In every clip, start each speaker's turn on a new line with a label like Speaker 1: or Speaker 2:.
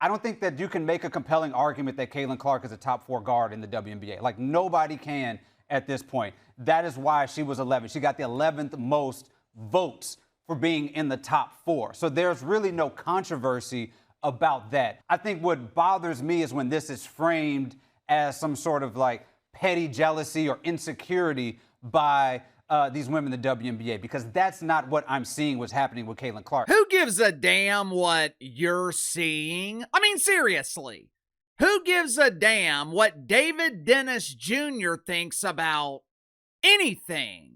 Speaker 1: I don't think that you can make a compelling argument that Caitlin Clark is a top 4 guard in the WNBA. Like, nobody can at this point. That is why she was 11. She got the 11th most votes for being in the top 4. So there's really no controversy about that. I think what bothers me is when this is framed as some sort of like petty jealousy or insecurity by these women in the WNBA, because that's not what I'm seeing what's happening with Caitlin Clark.
Speaker 2: Who gives a damn what you're seeing? I mean, seriously, who gives a damn what David Dennis Jr. thinks about anything?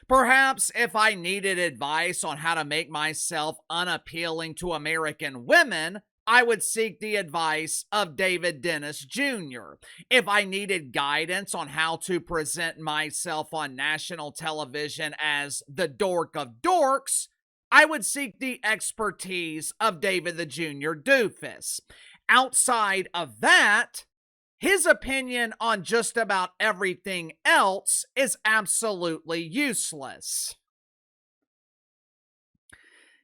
Speaker 2: Perhaps if I needed advice on how to make myself unappealing to American women, I would seek the advice of David Dennis Jr. If I needed guidance on how to present myself on national television as the dork of dorks, I would seek the expertise of David the Jr. Doofus. Outside of that, his opinion on just about everything else is absolutely useless.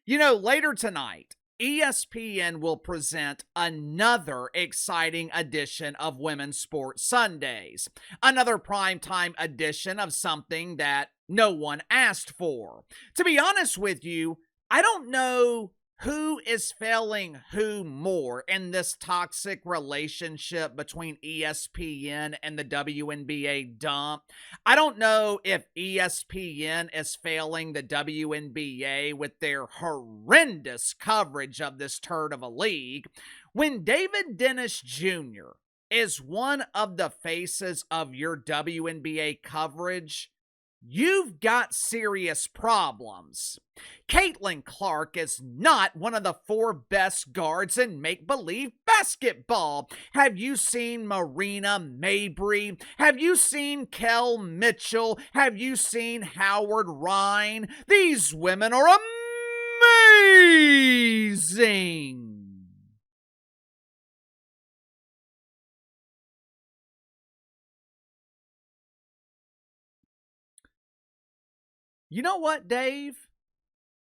Speaker 2: You know, later tonight, ESPN will present another exciting edition of Women's Sports Sundays. Another primetime edition of something that no one asked for. To be honest with you, I don't know who is failing who more in this toxic relationship between ESPN and the WNBA dump. I don't know if ESPN is failing the WNBA with their horrendous coverage of this turd of a league. When David Dennis Jr. is one of the faces of your WNBA coverage, you've got serious problems. Caitlin Clark is not one of the 4 best guards in make-believe basketball. Have you seen Marina Mabrey? Have you seen Kel Mitchell? Have you seen Howard Rhine? These women are amazing. You know what, Dave?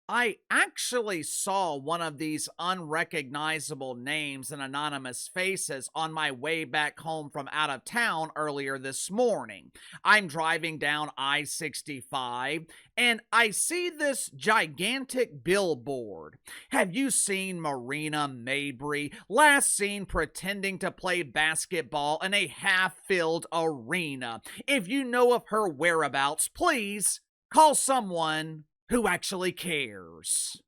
Speaker 2: I actually saw one of these unrecognizable names and anonymous faces on my way back home from out of town earlier this morning. I'm driving down I-65 and I see this gigantic billboard. Have you seen Marina Mabrey, last seen pretending to play basketball in a half-filled arena? If you know of her whereabouts, please call someone who actually cares.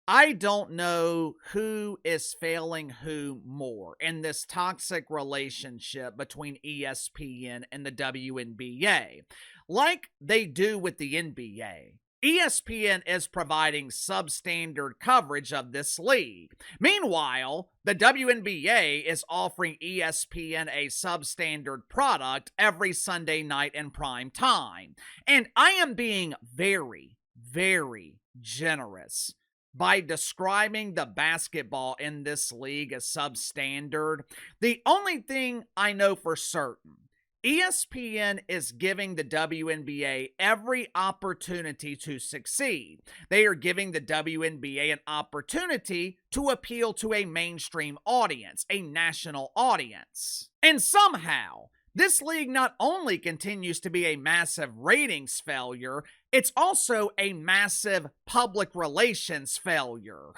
Speaker 2: I don't know who is failing who more in this toxic relationship between ESPN and the WNBA, like they do with the NBA. ESPN is providing substandard coverage of this league. Meanwhile, the WNBA is offering ESPN a substandard product every Sunday night in prime time. And I am being very, very generous by describing the basketball in this league as substandard. The only thing I know for certain, ESPN is giving the WNBA every opportunity to succeed. They are giving the WNBA an opportunity to appeal to a mainstream audience, a national audience. And somehow, this league not only continues to be a massive ratings failure, it's also a massive public relations failure.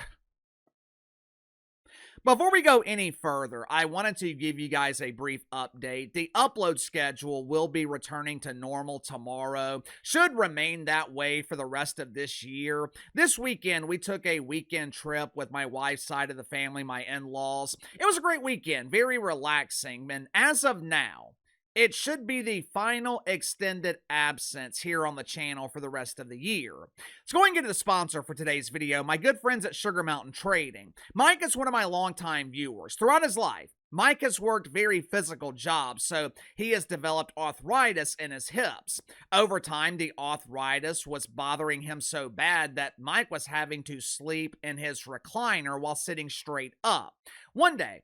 Speaker 2: Before we go any further, I wanted to give you guys a brief update. The upload schedule will be returning to normal tomorrow. Should remain that way for the rest of this year. This weekend, we took a weekend trip with my wife's side of the family, my in-laws. It was a great weekend, very relaxing, and as of now, it should be the final extended absence here on the channel for the rest of the year. Let's go and get to the sponsor for today's video, my good friends at Sugar Mountain Trading. Mike is one of my longtime viewers. Throughout his life, Mike has worked very physical jobs, so he has developed arthritis in his hips. Over time, the arthritis was bothering him so bad that Mike was having to sleep in his recliner while sitting straight up. One day,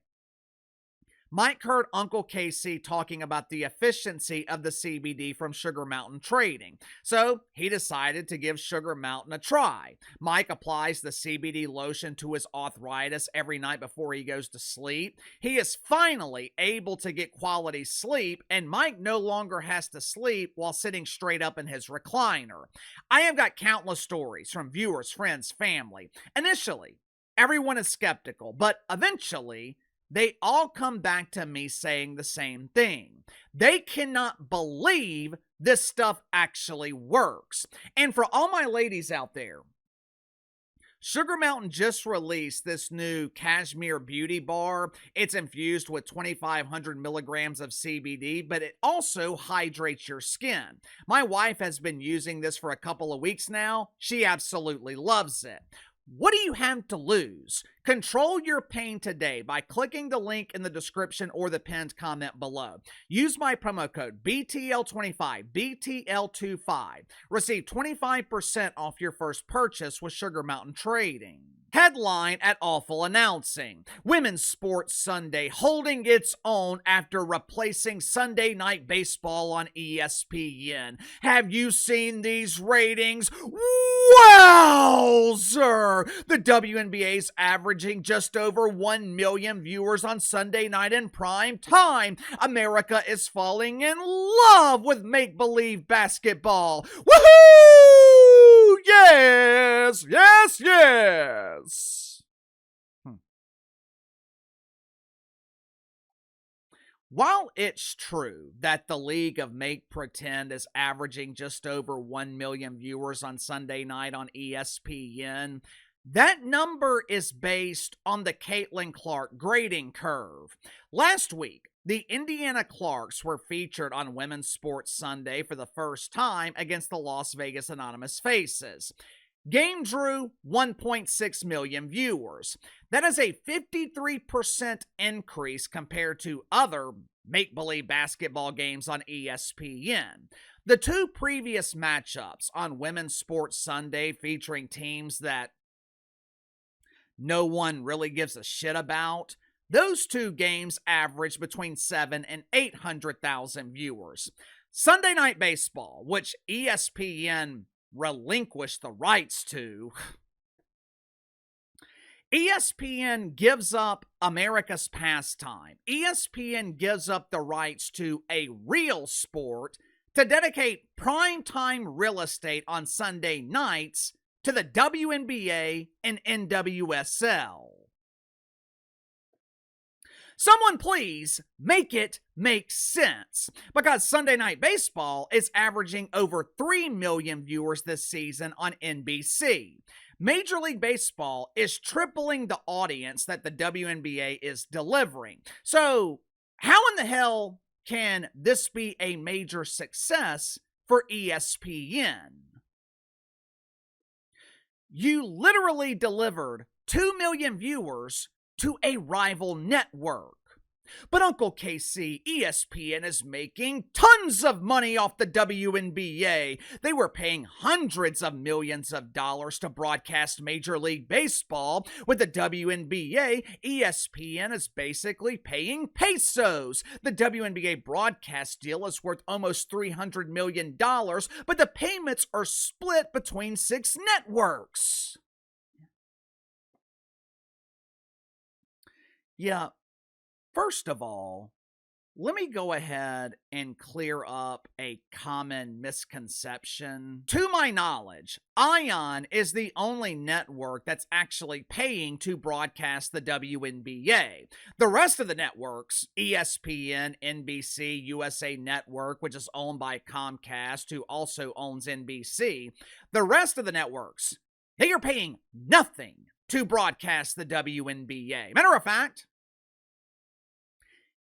Speaker 2: Mike heard Uncle Casey talking about the efficiency of the CBD from Sugar Mountain Trading, so he decided to give Sugar Mountain a try. Mike applies the CBD lotion to his arthritis every night before he goes to sleep. He is finally able to get quality sleep, and Mike no longer has to sleep while sitting straight up in his recliner. I have got countless stories from viewers, friends, family. Initially, everyone is skeptical, but eventually, they all come back to me saying the same thing. They cannot believe this stuff actually works. And for all my ladies out there, Sugar Mountain just released this new Cashmere Beauty Bar. It's infused with 2,500 milligrams of CBD, but it also hydrates your skin. My wife has been using this for a couple of weeks now. She absolutely loves it. What do you have to lose? Control your pain today by clicking the link in the description or the pinned comment below. Use my promo code BTL25, BTL25. Receive 25% off your first purchase with Sugar Mountain Trading. Headline at Awful Announcing. Women's Sports Sunday holding its own after replacing Sunday Night Baseball on ESPN. Have you seen these ratings? Wowzer! The WNBA's averaging just over 1 million viewers on Sunday night in prime time. America is falling in love with make-believe basketball. Woohoo! Yes! Yes! Yes! While it's true that the League of Make Pretend is averaging just over 1 million viewers on Sunday night on ESPN, that number is based on the Caitlin Clark grading curve. Last week, the Indiana Clarks were featured on Women's Sports Sunday for the first time against the Las Vegas Anonymous Faces. Game drew 1.6 million viewers. That is a 53% increase compared to other make-believe basketball games on ESPN. The two previous matchups on Women's Sports Sunday featuring teams that no one really gives a shit about, those two games averaged between 7 and 800,000 viewers. Sunday Night Baseball, which ESPN relinquish the rights to, ESPN gives up America's pastime. ESPN gives up the rights to a real sport to dedicate primetime real estate on Sunday nights to the WNBA and NWSL. Someone please make it make sense, because Sunday Night Baseball is averaging over 3 million viewers this season on NBC. Major League Baseball is tripling the audience that the WNBA is delivering. So, how in the hell can this be a major success for ESPN? You literally delivered 2 million viewers to a rival network. But Uncle KC, ESPN is making tons of money off the WNBA. They were paying hundreds of millions of dollars to broadcast Major League Baseball. With the WNBA, ESPN is basically paying pesos. The WNBA broadcast deal is worth almost $300 million, but the payments are split between 6 networks. Yeah. First of all, let me go ahead and clear up a common misconception. To my knowledge, ION is the only network that's actually paying to broadcast the WNBA. The rest of the networks, ESPN, NBC, USA Network, which is owned by Comcast, who also owns NBC, the rest of the networks, they are paying nothing to broadcast the WNBA. Matter of fact,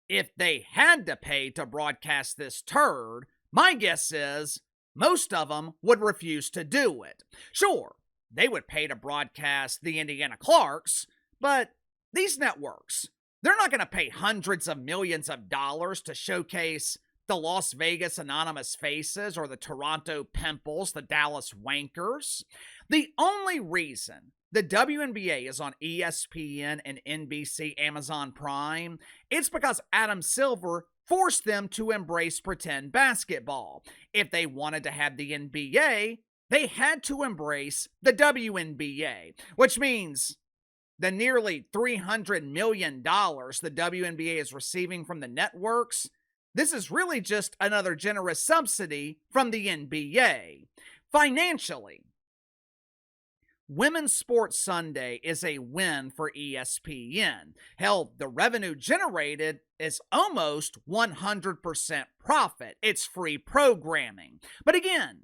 Speaker 2: if they had to pay to broadcast this turd, my guess is most of them would refuse to do it. Sure, they would pay to broadcast the Indiana Clarks, but these networks, they're not going to pay hundreds of millions of dollars to showcase the Las Vegas Anonymous Faces or the Toronto Pimples, the Dallas Wankers. The only reason the WNBA is on ESPN and NBC Amazon Prime, it's because Adam Silver forced them to embrace pretend basketball. If they wanted to have the NBA, they had to embrace the WNBA, which means the nearly $300 million the WNBA is receiving from the networks, this is really just another generous subsidy from the NBA. Financially, Women's Sports Sunday is a win for ESPN. Hell, the revenue generated is almost 100% profit. It's free programming. But again,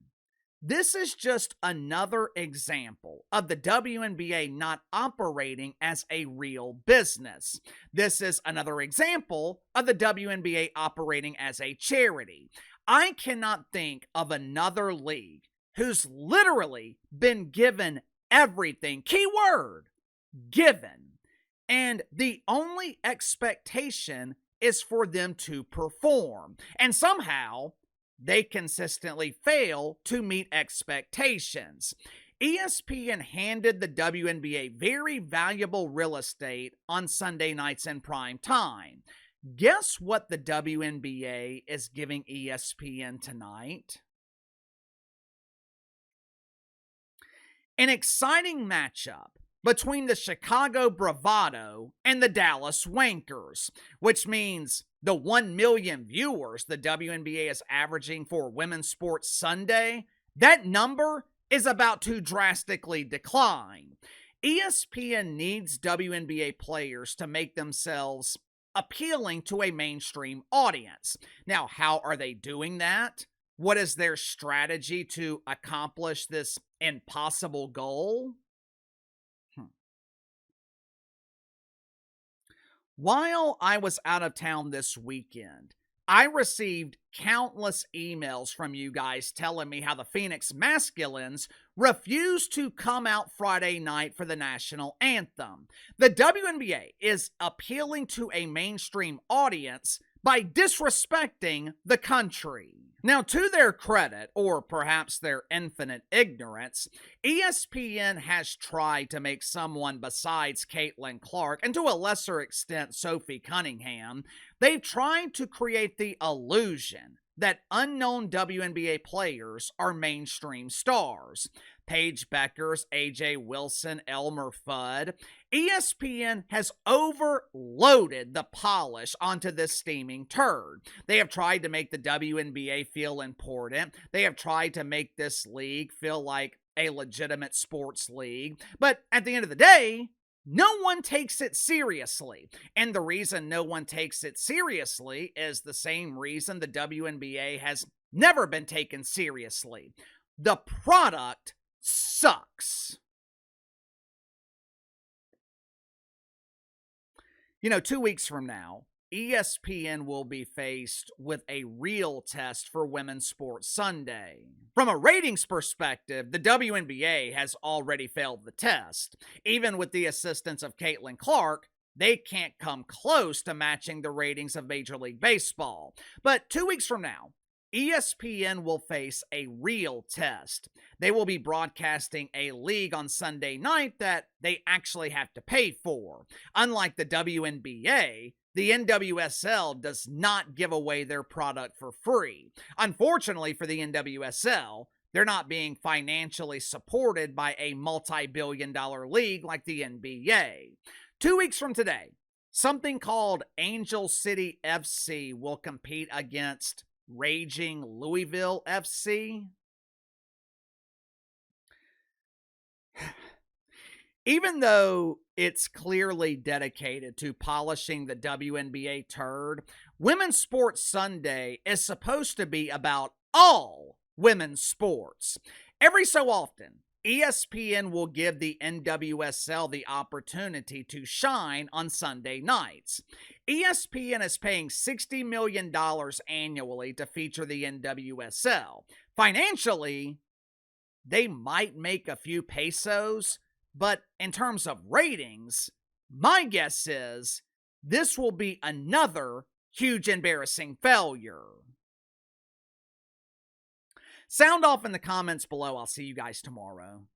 Speaker 2: this is just another example of the WNBA not operating as a real business. This is another example of the WNBA operating as a charity. I cannot think of another league who's literally been given everything, keyword, given, and the only expectation is for them to perform. And somehow, they consistently fail to meet expectations. ESPN handed the WNBA very valuable real estate on Sunday nights in prime time. Guess what the WNBA is giving ESPN tonight? An exciting matchup between the Chicago Bravado and the Dallas Wankers, which means the 1 million viewers the WNBA is averaging for Women's Sports Sunday, that number is about to drastically decline. ESPN needs WNBA players to make themselves appealing to a mainstream audience. Now, how are they doing that? What is their strategy to accomplish this impossible goal? While I was out of town this weekend, I received countless emails from you guys telling me how the Phoenix Masculines refused to come out Friday night for the national anthem. The WNBA is appealing to a mainstream audience by disrespecting the country. Now, to their credit, or perhaps their infinite ignorance, ESPN has tried to make someone besides Caitlin Clark, and to a lesser extent Sophie Cunningham, they've tried to create the illusion that unknown WNBA players are mainstream stars. Paige Beckers, AJ Wilson, Elmer Fudd. ESPN has overloaded the polish onto this steaming turd. They have tried to make the WNBA feel important. They have tried to make this league feel like a legitimate sports league. But at the end of the day, no one takes it seriously. And the reason no one takes it seriously is the same reason the WNBA has never been taken seriously. The product sucks. 2 weeks from now, ESPN will be faced with a real test for Women's Sports Sunday. From a ratings perspective, the WNBA has already failed the test. Even with the assistance of Caitlin Clark, they can't come close to matching the ratings of Major League Baseball. But 2 weeks from now, ESPN will face a real test. They will be broadcasting a league on Sunday night that they actually have to pay for. Unlike the WNBA, the NWSL does not give away their product for free. Unfortunately for the NWSL, they're not being financially supported by a multi-billion-dollar league like the NBA. 2 weeks from today, something called Angel City FC will compete against raging Louisville FC. Even though it's clearly dedicated to polishing the WNBA turd, Women's Sports Sunday is supposed to be about all women's sports. Every so often, ESPN will give the NWSL the opportunity to shine on Sunday nights. ESPN is paying $60 million annually to feature the NWSL. Financially, they might make a few pesos, but in terms of ratings, my guess is this will be another huge embarrassing failure. Sound off in the comments below. I'll see you guys tomorrow.